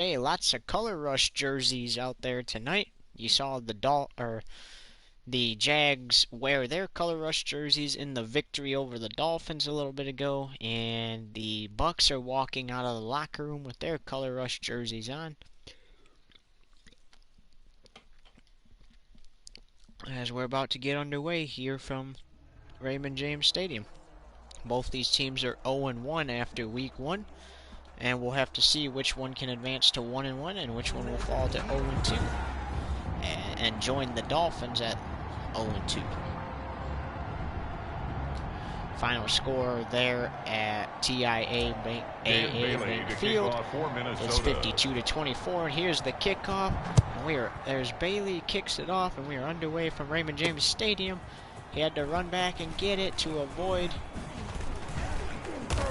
Hey, lots of color rush jerseys out there tonight. You saw the Jags wear their color rush jerseys in the victory over the Dolphins a little bit ago, and the Bucs are walking out of the locker room with their color rush jerseys on, as we're about to get underway here from Raymond James Stadium. Both these teams are 0-1 after week 1. And we'll have to see which one can advance to 1-1 and which one will fall to 0-2 and join the Dolphins at 0-2. Final score there at TIAA Bank Field is 52-24. And here's the kickoff. And there's Bailey, kicks it off, and we are underway from Raymond James Stadium. He had to run back and get it to avoid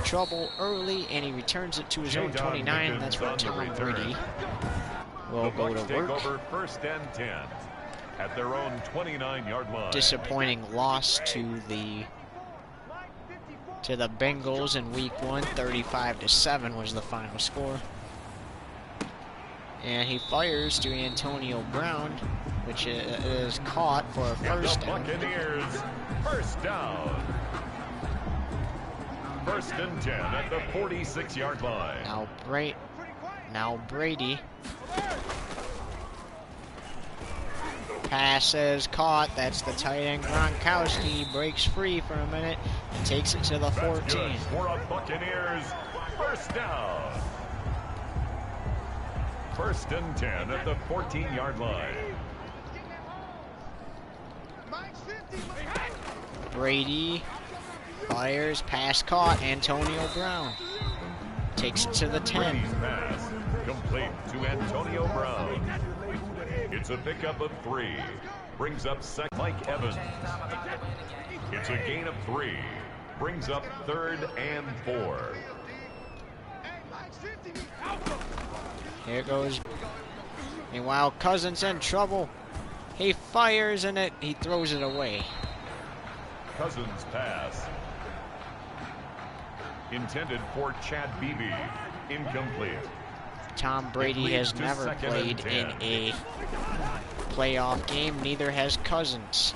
trouble early, and he returns it to his own 29. That's where Tom Brady will go to work. Over first and 10 at their own 29-yard line. Disappointing loss to the Bengals in week 1. 35-7 was the final score. And he fires to Antonio Brown, which is caught for a first down. Buccaneers, first down. First and 10 at the 46-yard line. Now Brady. Passes caught. That's the tight end Gronkowski. Breaks free for a minute and takes it to the 14. That's good for a Buccaneers first down. First and 10 at the 14-yard line. Brady fires, pass caught. Antonio Brown takes it to the 10. Brady's pass complete to Antonio Brown. It's a pickup of 3. Brings up second. Mike Evans. It's a gain of 3. Brings up third and 4. Here goes. Meanwhile, Cousins in trouble. He fires and he throws it away. Cousins pass. Intended for Chad Beebe. Incomplete. Tom Brady has never played in a playoff game. Neither has Cousins.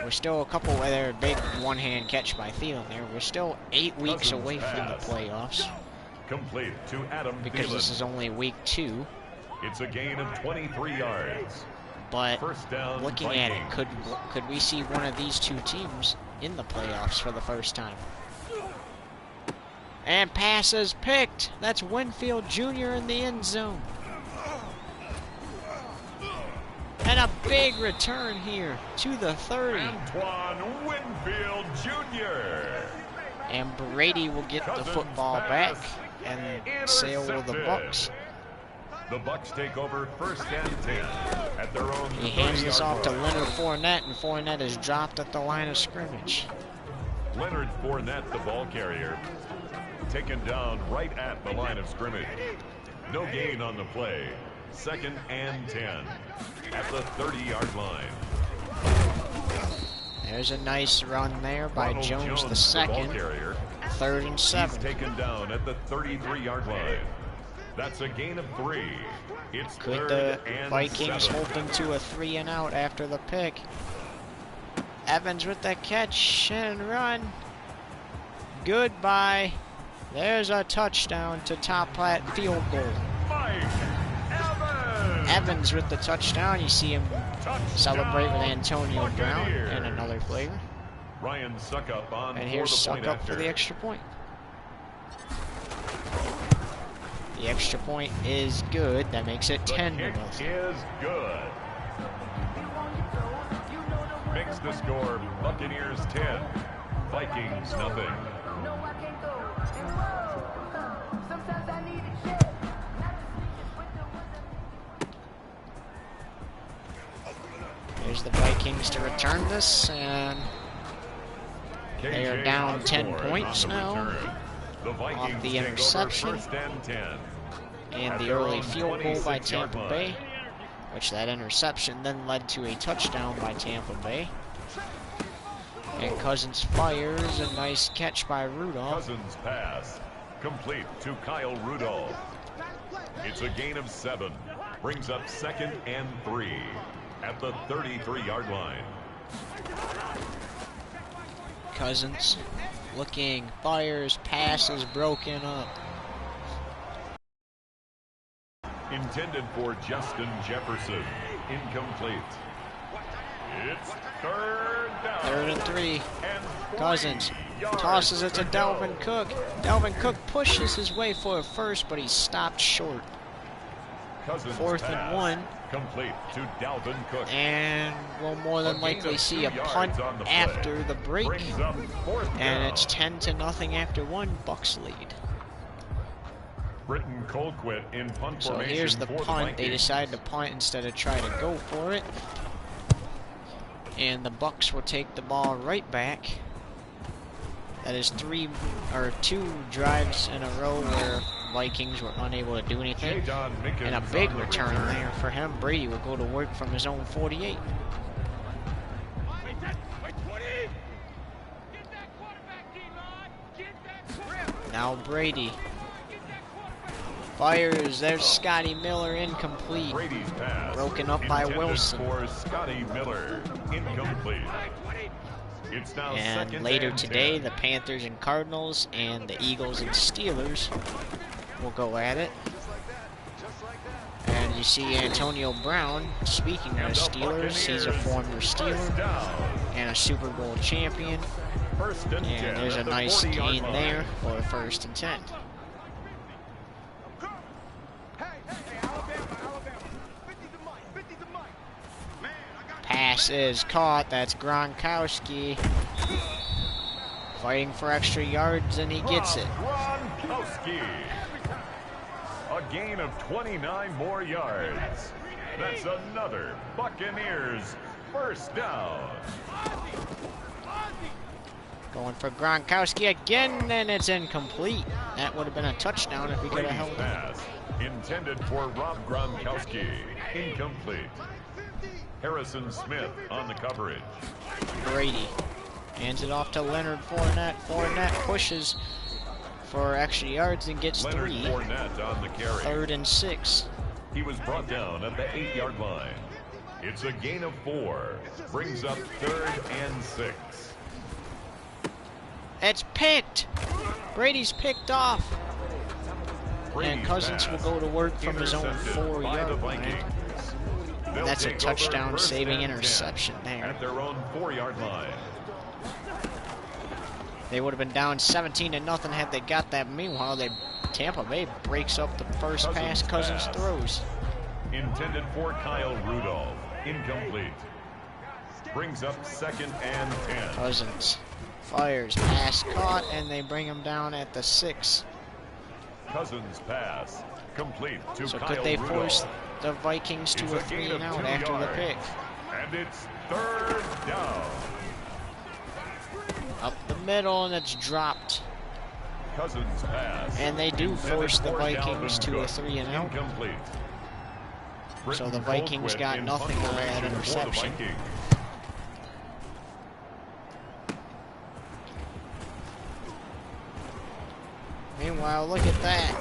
We're still a couple of there, big one-hand catch by Thielen there. We're still 8 weeks away from the playoffs. Complete to Adam because Thielen. This is only week 2. It's a gain of 23 yards. But first down, looking Vikings. at it, could we see one of these two teams in the playoffs for the first time? And passes picked. That's Winfield Jr. in the end zone. And a big return here to the 30. Antoine Winfield Jr. And Brady will get the football back and sail with the Bucs. The Bucs take over first and 10 at their own. He hands this off to Leonard Fournette, and Fournette is dropped at the line of scrimmage. Leonard Fournette, the ball carrier, taken down right at the line of scrimmage. No gain on the play. Second and 10 at the 30-yard line. There's a nice run there by Jones the second. Carrier. 3rd and 7. He's taken down at the 33-yard line. That's a gain of 3. It's Could the Vikings hold them to a 3 and out after the pick? Evans with the catch and run. Goodbye. There's a touchdown to Top Platte field goal. Mike Evans. Evans with the touchdown. You see him celebrate with Antonio Brown and another player. Ryan Suckup on. And here's Suckup for the extra point. The extra point is good. That makes it 10 to nothing. Is good. Makes the score Buccaneers 10, Vikings nothing. There's the Vikings to return this, and they are down 10 points now off the interception and the early field goal by Tampa Bay, which that interception then led to a touchdown by Tampa Bay. And Cousins fires, a nice catch by Rudolph. Cousins pass complete to Kyle Rudolph. It's a gain of 7. Brings up 2nd and 3 at the 33-yard line. Cousins looking, fires, pass is broken up. Intended for Justin Jefferson. Incomplete. It's 3rd down. 3rd and 3. Cousins tosses it to Dalvin Cook. Dalvin Cook pushes his way for a first, but he's stopped short. 4th and 1. Complete to Dalvin Cook. And we'll more than likely see a punt after the break. And it's 10-0 after 1. Bucs lead. Britton Colquitt in punt so formation. Here's the punt. They decided to punt instead of try to go for it. And the Bucs will take the ball right back. That is 2 drives in a row where Vikings were unable to do anything. And a big return there for him. Brady will go to work from his own 48. Now Brady fires. There's Scotty Miller, incomplete. Brady's pass broken up by Wilson. For Scotty Miller, incomplete. It's now and later today, the Panthers and Cardinals and the Eagles and Steelers will go at it. And you see Antonio Brown, speaking of the Steelers, he's a former Steeler and a Super Bowl champion. And there's a nice gain there for 1st and 10. Pass is caught. That's Gronkowski fighting for extra yards, and he gets it. Gronkowski, a gain of 29 more yards. That's another Buccaneers 1st down. Going for Gronkowski again, and it's incomplete. That would have been a touchdown if he could have held it. Intended for Rob Gronkowski, incomplete. Harrison Smith on the coverage. Brady hands it off to Leonard Fournette. Fournette pushes for extra yards and gets 3. Fournette on the carry. 3rd and 6. He was brought down at the 8-yard line. It's a gain of 4. Brings up 3rd and 6. It's picked. Brady's picked off. And Cousins will go to work from his own 4-yard line. And that's a touchdown-saving interception there. At their own 4-yard line. They would have been down 17-0 had they got that. Meanwhile, Tampa Bay breaks up the first pass Cousins throws. Intended for Kyle Rudolph. Incomplete. Brings up 2nd and 10. Cousins fires, pass caught, and they bring him down at the 6. Cousins pass complete to so Kyle could they Rudolph. force the Vikings to a 3-and-out after the pick? And it's 3rd down. Up the middle, and it's dropped. Cousins pass. And they do force the Vikings to a 3-and-out. Incomplete. So the Vikings got nothing on that interception. Meanwhile, look at that.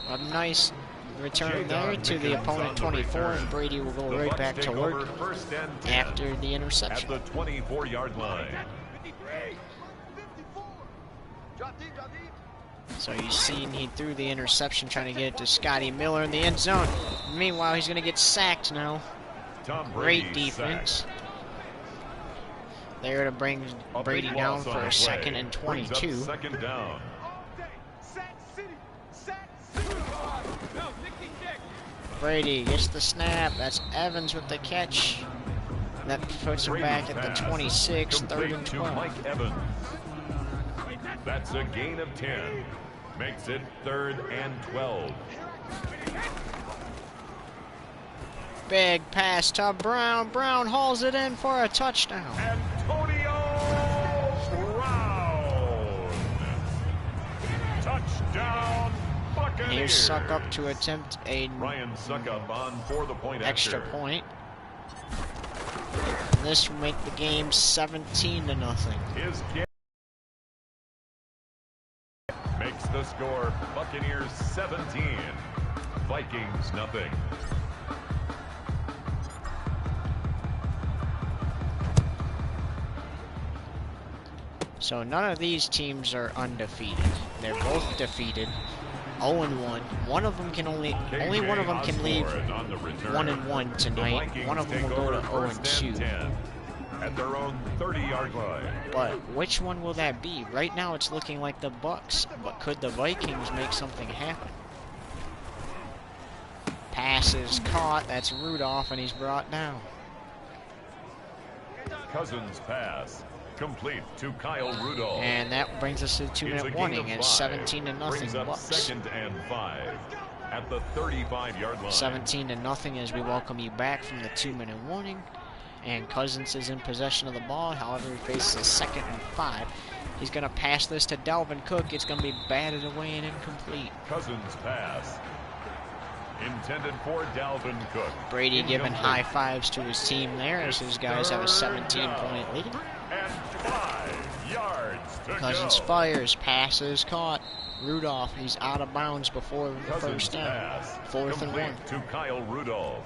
A nice return there to the opponent 24, and Brady will go right back to work after the interception. At the 24-yard line. So you seen he threw the interception trying to get it to Scotty Miller in the end zone. Meanwhile, he's going to get sacked now. Great defense. There to bring Brady down for a 2nd and 22. 2nd down. Brady gets the snap. That's Evans with the catch. That puts him back at the 26, 3rd and 12. Mike Evans. That's a gain of 10. Makes it 3rd and 12. Big pass to Brown. Brown hauls it in for a touchdown. Antonio Brown. Touchdown, Buccaneers. Here's Suckup to attempt a Ryan Suckup on for the point extra after. point. This will make the game 17-0. His kick makes the score Buccaneers 17, Vikings nothing. So none of these teams are undefeated. They're both defeated. 0-1. One of them can only one of them can leave 1-1 tonight. One of them will go to 0-2. At their own 30-yard line. But which one will that be? Right now it's looking like the Bucs, but could the Vikings make something happen? Pass is caught. That's Rudolph, and he's brought down. Cousins pass. Complete to Kyle Rudolph. And that brings us to the 2-minute warning. It's 17-0 Bucs. Second and 5 at the 35-yard line. 17-0 as we welcome you back from the 2-minute warning. And Cousins is in possession of the ball. However, he faces a 2nd and 5. He's going to pass this to Dalvin Cook. It's going to be batted away and incomplete. Cousins pass. Intended for Dalvin Cook. Brady giving high fives to his team there as his guys have a 17-point lead. And 5 yards to Cousins go. fires, passes caught. Rudolph, he's out of bounds before the Cousins first down. Pass. 4th and 1. To Kyle Rudolph.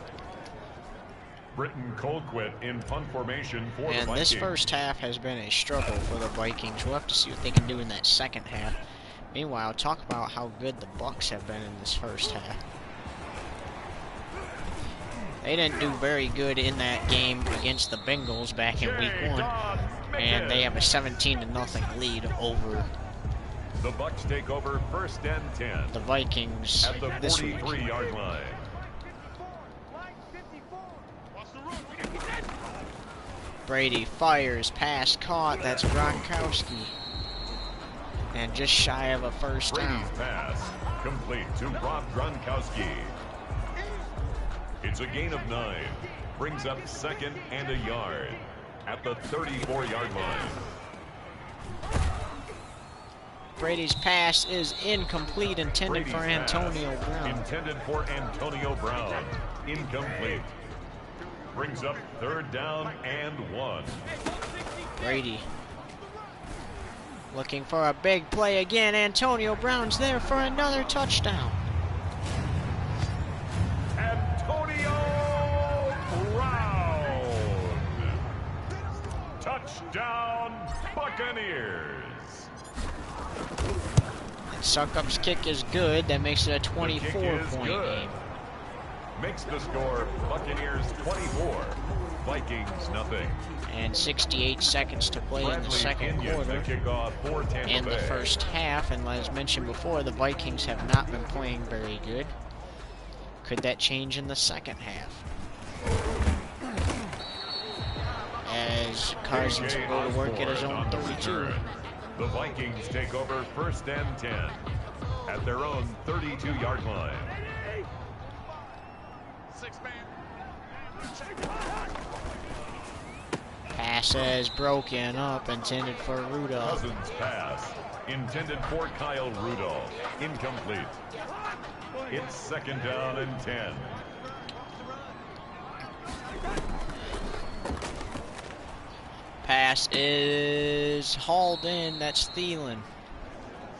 Britton Colquitt in punt formation for the Vikings. And this first half has been a struggle for the Vikings. We'll have to see what they can do in that second half. Meanwhile, talk about how good the Bucs have been in this first half. They didn't do very good in that game against the Bengals back in week 1. And they have a 17-0 lead over the Bucs take over 1st and 10. The Vikings at the 43-yard line. Brady fires, pass caught. That's Gronkowski. And just shy of a first down. Brady's pass complete to Rob Gronkowski. It's a gain of 9. Brings up 2nd and a yard at the 34-yard line. Brady's pass is incomplete, intended for Antonio Brown. Intended for Antonio Brown. Incomplete. Brings up 3rd down and 1. Brady looking for a big play again. Antonio Brown's there for another touchdown. Antonio Brown. Touchdown, Buccaneers. And Suckup's kick is good. That makes it a 24-point game. Makes the score Buccaneers 24, Vikings nothing. And 68 seconds to play in the second quarter. In the first half, and as mentioned before, the Vikings have not been playing very good. Could that change in the second half? As Cousins will go to work at his own 32. The Vikings take over 1st and 10 at their own 32-yard line. Pass is broken up, intended for Rudolph. Cousins pass, intended for Kyle Rudolph. Incomplete. It's 2nd down and 10. Pass is hauled in. That's Thielen.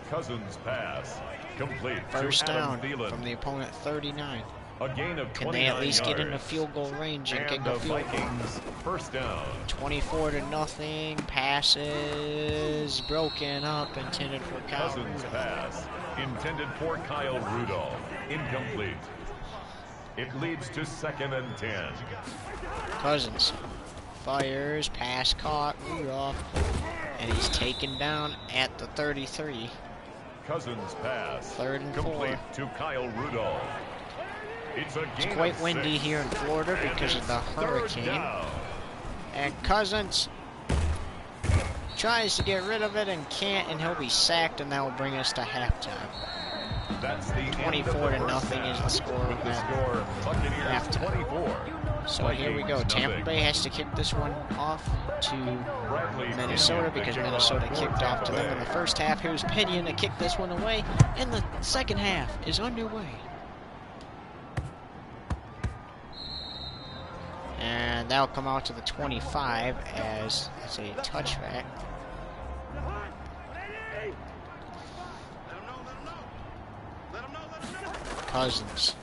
Cousins pass, complete. First down Thielen. from the opponent 39. A gain of 29 Can they at least yards. get into field goal range and kick the a field Vikings goal? 1st down. 24-0. Passes broken up, intended for Kyle Cousins Rudolph. pass, intended for Kyle Rudolph. Incomplete. It leads to 2nd and 10. Cousins fires, pass caught, Rudolph, and he's taken down at the 33. Cousins pass, 3rd and 4. complete to Kyle Rudolph. It's quite windy here in Florida because of the hurricane. And Cousins tries to get rid of it and can't, and he'll be sacked, and that will bring us to halftime. That's the 24-0 is the score of that halftime. 24. So here we go. Tampa Bay has to kick this one off to Minnesota because Minnesota kicked off to them in the first half. Here's Pinion to kick this one away, and the second half is underway. And that'll come out to the 25 as it's a touchback. Cousins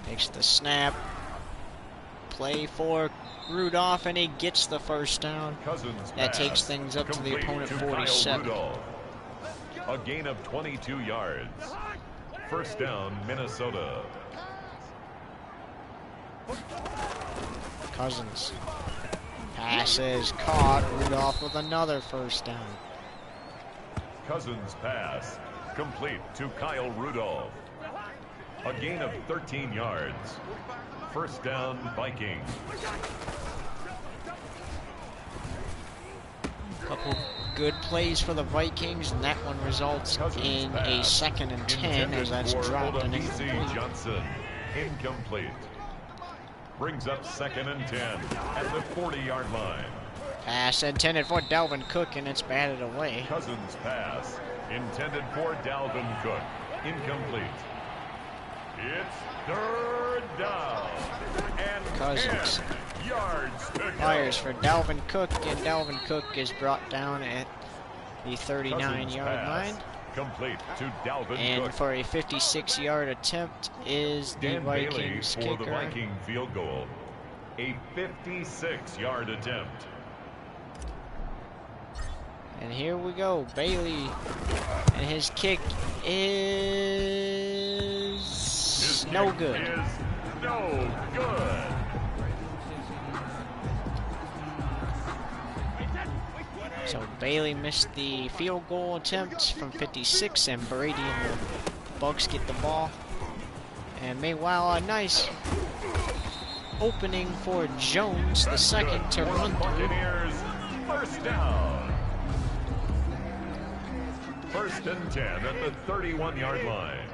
Takes the snap. Play for Rudolph, and he gets the first down. That takes things up to the opponent 47. A gain of 22 yards. First down, Minnesota. Cousins. Pass is caught. Rudolph with another first down. Cousins pass. Complete to Kyle Rudolph. A gain of 13 yards. First down, Vikings. Couple good plays for the Vikings, and that one results in a 2nd and 10 as that's dropped and incomplete. Johnson, incomplete. Brings up 2nd and 10 at the 40-yard line. Pass intended for Dalvin Cook, and it's batted away. Cousins pass intended for Dalvin Cook. Incomplete. It's 3rd down. And Cousins 10 yards to go. Fires for Dalvin Cook, and Dalvin Cook is brought down at the 39-yard line. Complete to Dalvin and Cook. For a 56-yard attempt is the Dan Vikings Bailey for kicker. the Viking field goal. A 56-yard attempt. And here we go. Bailey, and his kick is no good. Is no good. So Bailey missed the field goal attempt from 56, and Brady and the Bucs get the ball. And meanwhile, a nice opening for Jones, the second, to run through. First down. 1st and 10 at the 31-yard line.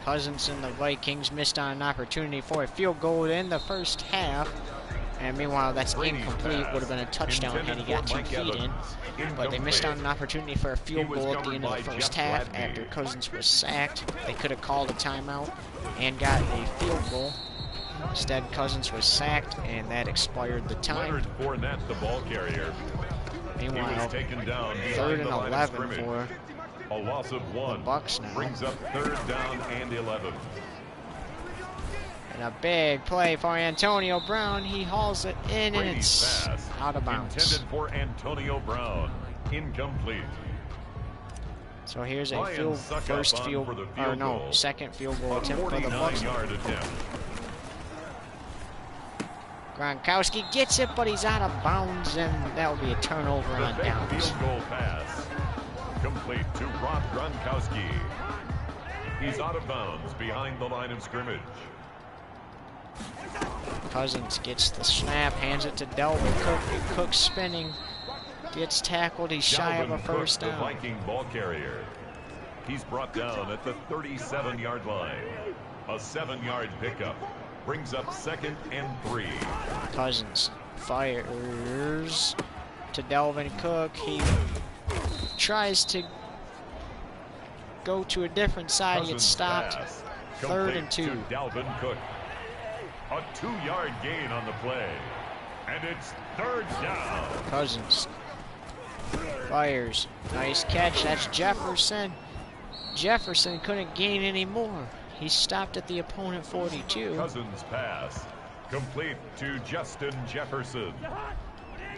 Cousins and the Vikings missed on an opportunity for a field goal in the first half. And meanwhile, that's incomplete. Would have been a touchdown had he got 2 feet in. But they missed on an opportunity for a field goal at the end of the first half after Cousins was sacked. They could have called a timeout and got a field goal. Instead, Cousins was sacked, and that expired the time. Leonard Fournette, the ball carrier. Meanwhile, taken down 3rd and 11 for a loss of 1. Bucs now. Brings up 3rd down and 11. And a big play for Antonio Brown. He hauls it in, and it's out of bounds. Intended for Antonio Brown. Incomplete. So here's a second field goal attempt for the Bucs. Attempt. Gronkowski gets it, but he's out of bounds, and that'll be a turnover on downs. Field goal pass. Complete to Rob Gronkowski. He's out of bounds behind the line of scrimmage. Cousins gets the snap, hands it to Dalvin Cook. Cook spinning, gets tackled. He's shy of a first down. The Viking ball carrier. He's brought down at the 37-yard line. A 7-yard pickup. Brings up 2nd and 3. Cousins fires to Dalvin Cook. He tries to go to a different side. Gets stopped. 3rd and 2. Dalvin Cook. A 2-yard gain on the play. And it's 3rd down. Cousins fires. Nice catch. That's Jefferson. Jefferson couldn't gain any more. He stopped at the opponent 42. Cousins pass. Complete to Justin Jefferson.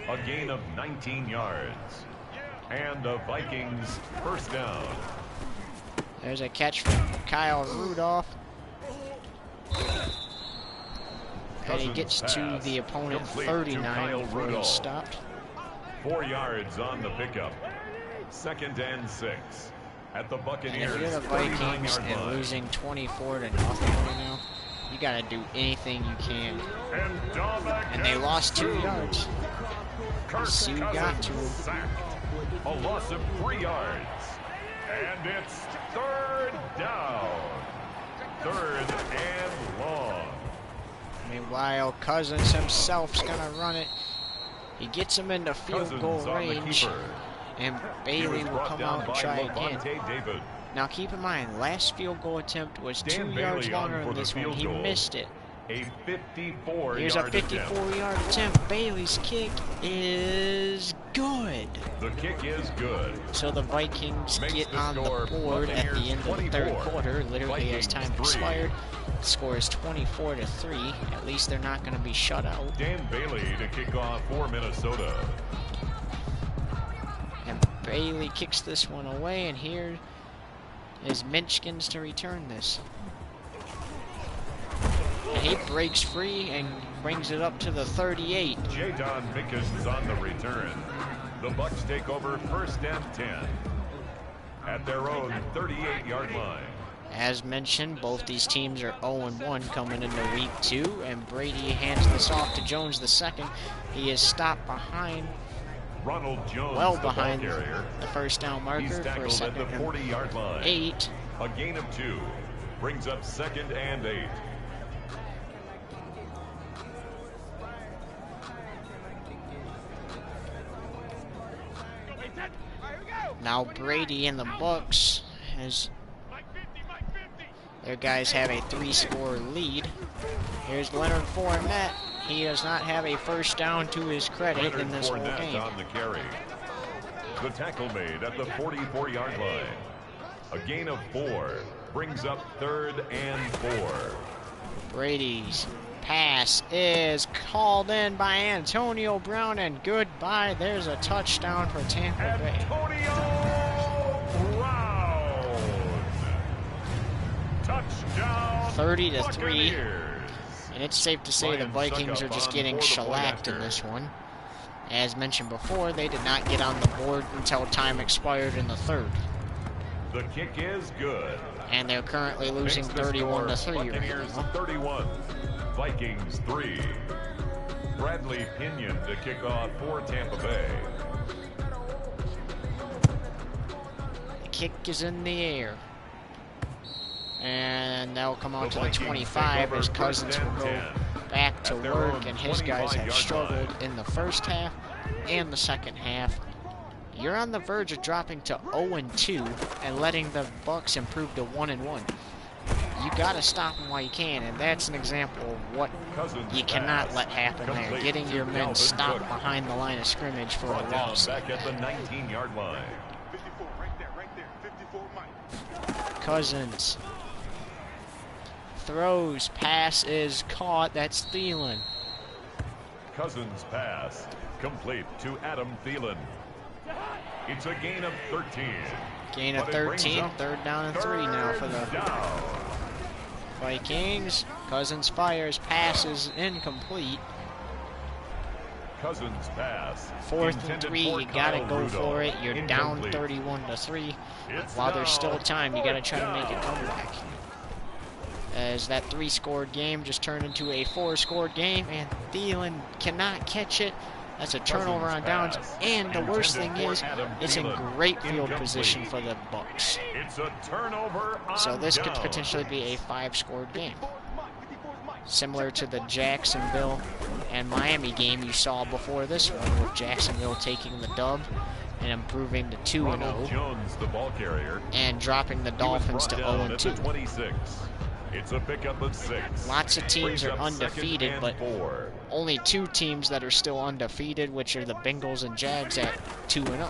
A gain of 19 yards. And the Vikings first down. There's a catch from Kyle Rudolph. And he gets to the opponent 39 before he's stopped. 4 yards on the pickup. 2nd and 6. At the Buccaneers. And if you're the Vikings and losing 24 to nothing right now, you gotta do anything you can. And they lost 2 yards. So you got to. A loss of 3 yards. And it's 3rd down. 3rd and long. Meanwhile, Cousins himself's gonna run it. He gets him into field goal range. And Bailey will come out and try again. Now keep in mind, last field goal attempt was 2 yards longer than this one. He missed it. A 54-yard Here's a 54-yard attempt. Bailey's kick is good. The kick is good. So the Vikings Makes get the on the score board at the end of the third 24. quarter, literally as Vikings time 3. expired. The score is 24-3. At least they're not going to be shut out. Dan Bailey to kick off for Minnesota. And Bailey kicks this one away, and here is Minchkins to return this. And he breaks free and brings it up to the 38. Jadon Mickens on the return. The Bucs take over 1st and 10 at their own 38-yard line. As mentioned, both these teams are 0-1 coming into week 2, and Brady hands this off to Jones the second. He is stopped behind, Ronald Jones, well the behind ball carrier. the first down marker He's for a tackled at second the and 40-yard line. 8. A gain of 2 brings up 2nd and 8. Now Brady and the Bucs, as their guys have a 3-score lead. Here's Leonard Fournette. He does not have a first down to his credit Leonard in this whole Fournette game. on the carry. The tackle made at the 44-yard line. A gain of 4 brings up 3rd and 4. Brady's pass is called in by Antonio Brown, and goodbye. There's a touchdown for Tampa Bay. Antonio Brown. Touchdown. 30-3. Buccaneers. And it's safe to say the Vikings are just getting shellacked in this one. As mentioned before, they did not get on the board until time expired in the third. The kick is good. And they're currently losing 31-3 right Buccaneers now. 31. Vikings 3. Bradley Pinion to kick off for Tampa Bay. The kick is in the air. And that'll come out to the 25 as Cousins will go back to work, and his guys have struggled in the first half and the second half. You're on the verge of dropping to 0-2 and letting the Bucs improve to 1-1. You got to stop them while you can, and that's an example of what you cannot let happen there. Getting your men stopped behind the line of scrimmage for a loss. Back at the 19-yard line. Cousins throws, pass is caught. That's Thielen. Cousins pass complete to Adam Thielen. It's a gain of 13. Gain of 13, 3rd down and 3 now for the Vikings. Cousins fires, pass is incomplete. Cousins pass. 4th and 3, you gotta go for it. You're down 31-3. While there's still time, you gotta try to make a comeback. As that 3-scored game just turned into a 4-scored game, and Thielen cannot catch it. That's a turnover on downs, and the worst thing is, it's in great field position for the Bucs. It's a turnover on So this could downs. potentially be a 5-scored game. Similar to the Jacksonville and Miami game you saw before this one, with Jacksonville taking the dub and improving to 2-0, Ronald Jones, the ball carrier, and dropping the Dolphins to 0-2. 26. It's a pickup of 6. Lots of teams Brings are up undefeated, 2nd but and 4. only 2 teams that are still undefeated, which are the Bengals and Jags at 2-0.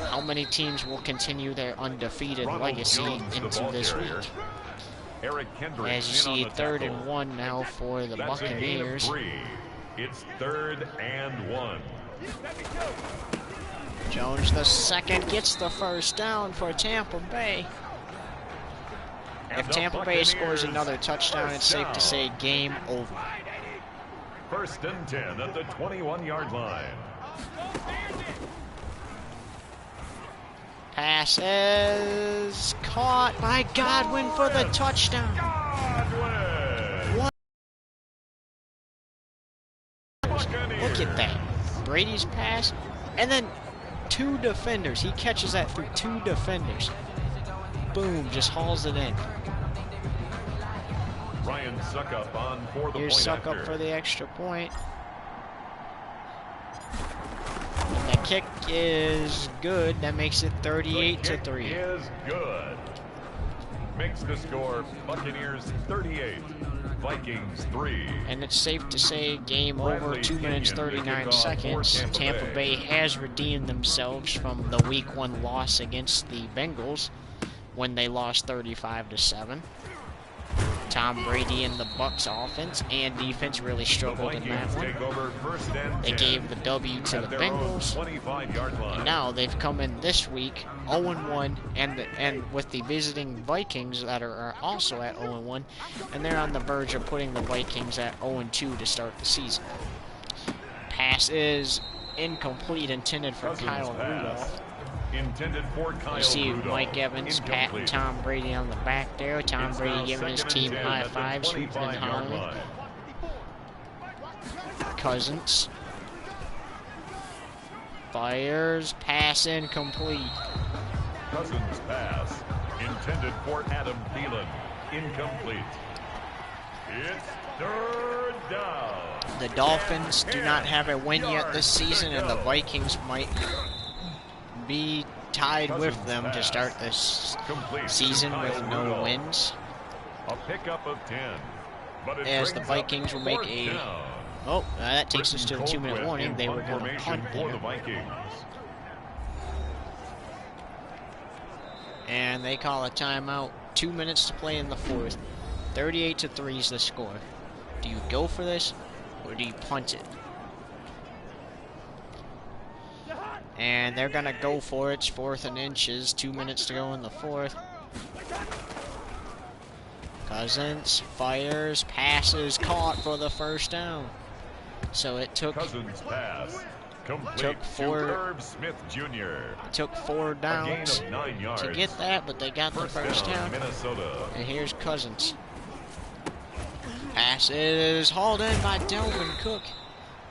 How many teams will continue their undefeated Ronald legacy Jones, the into ball this carrier. week? Eric Kendricks As you in see, on the 3rd tackle. and 1 now for the That's a gain of Buccaneers. 3. It's 3rd and 1. Jones the second gets the first down for Tampa Bay. If Tampa Bay scores another touchdown, it's safe to say game over. 1st and 10 at the 21-yard line. Pass is caught by Godwin for the touchdown. Godwin! Look at that. Brady's pass, and then 2 defenders. He catches that through 2 defenders. Boom, just hauls it in. Ryan Suckup on for the Here's point Suckup after. for the extra point. And the kick is good. That makes it 38-3. The kick is good. Makes the score Buccaneers 38, Vikings 3. And it's safe to say game over, 2 minutes 39 seconds. Tampa Bay has redeemed themselves from the Week 1 loss against the Bengals when they lost 35-7. Tom Brady and the Bucs offense and defense really struggled in that one. They gave the W to the Bengals, and now they've come in this week 0-1, and with the visiting Vikings that are also at 0-1, and they're on the verge of putting the Vikings at 0-2 to start the season. Pass is incomplete, intended for Kyle Rudolph. Intended for Kyle You see Rudolph. Mike Evans patting Tom Brady on the back there. Tom Brady giving his team high fives, hooting and hollering. Cousins fires, pass incomplete. Cousins pass intended for Adam Thielen, incomplete. It's third down. The Dolphins do not have a win yet this season, and the Vikings might be tied with them to start this season with no wins. A pickup of 10. But as the Vikings will make a... Oh, that takes us to the 2-minute warning. They were going to punt there. And they call a timeout. 2 minutes to play in the fourth. 38-3 is the score. Do you go for this, or do you punt it? And they're going to go for it. It's 4th and inches. 2 minutes to go in the fourth. Cousins fires, passes, caught for the first down. So it took Cousins pass. took four Smith Jr. Took 4 downs to get that, but they got the first down. Minnesota. And here's Cousins. Pass is hauled in by Dalvin Cook.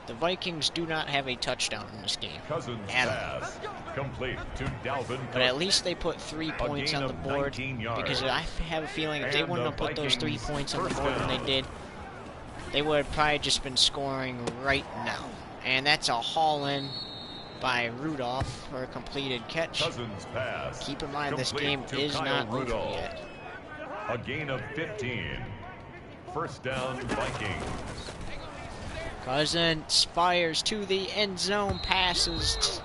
The Vikings do not have a touchdown in this game. Cousins pass complete to Dalvin Cook. But at least they put 3 points on the board, because I have a feeling if they wouldn't have put those 3 points on the board when they did, they would have probably just been scoring right now. And that's a haul in by Rudolph for a completed catch. Cousins pass. Keep in mind this game is not over yet. A gain of 15. First down, Vikings. Cousins fires to the end zone, passes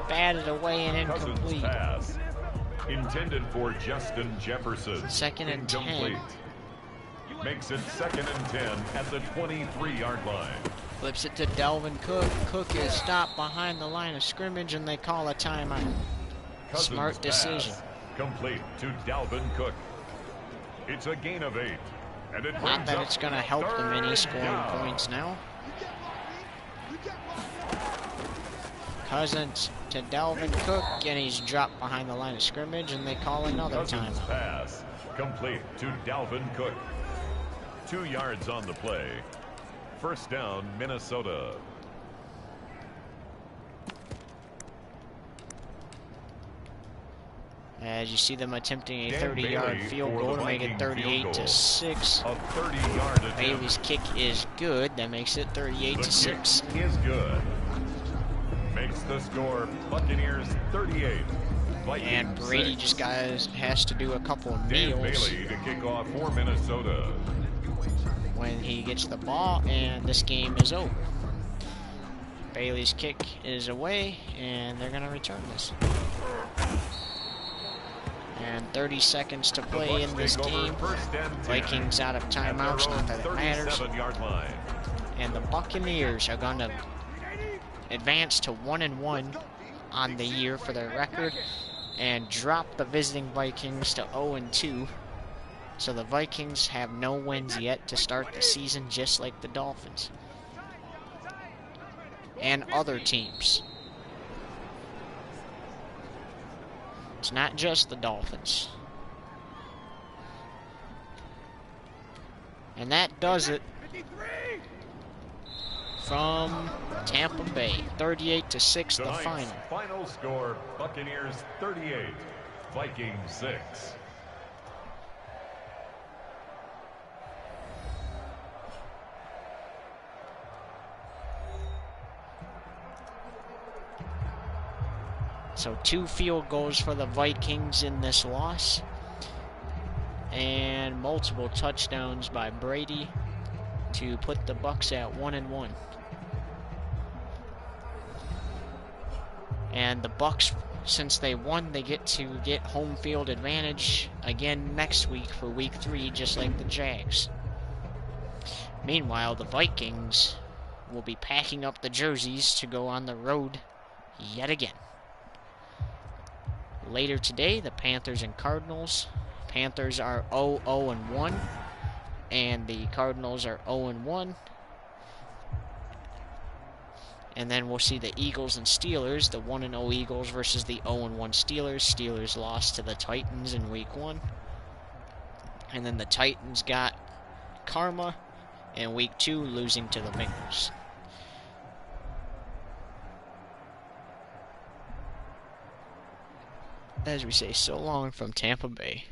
batted away and incomplete. Cousins pass intended for Justin Jefferson. 2nd and 10. Makes it 2nd and 10 at the 23-yard line. Flips it to Dalvin Cook. Cook is stopped behind the line of scrimmage, and they call a timeout. Cousins Smart decision. Complete to Dalvin Cook. It's a gain of 8. And it Not that it's going to help them any scoring points now. Cousins to Dalvin Cook, and he's dropped behind the line of scrimmage, and they call another timeout. Pass complete to Dalvin Cook. 2 yards on the play. First down, Minnesota. As you see them attempting a 30-yard field goal to make it 38-6. A 30-yard attempt. Bailey's kick is good. That makes it 38-6. The kick is good. Makes the score Buccaneers 38. Vikings and Brady 6. just has to do a couple of Dan meals Bailey to kick off for Minnesota. when he gets the ball, and this game is over. Bailey's kick is away, and they're going to return this. And 30 seconds to play in this game. Vikings out of timeouts, not that it matters. And the Buccaneers are going to advance to 1-1 on the year for their record and drop the visiting Vikings to 0-2. So the Vikings have no wins yet to start the season, just like the Dolphins and other teams. It's not just the Dolphins. And that does it from Tampa Bay. 38-6 the final. Final score, Buccaneers 38, Vikings 6. So 2 field goals for the Vikings in this loss. and multiple touchdowns by Brady to put the Bucs at 1-1. And the Bucs, since they won, they get to get home field advantage again next week for week 3, just like the Jags. Meanwhile, the Vikings will be packing up the jerseys to go on the road yet again. Later today, the Panthers and Cardinals. Panthers are 0-1, and the Cardinals are 0-1. And then we'll see the Eagles and Steelers, the 1-0 Eagles versus the 0-1 Steelers. Steelers lost to the Titans in week 1. And then the Titans got karma in week 2, losing to the Bengals. As we say, so long from Tampa Bay.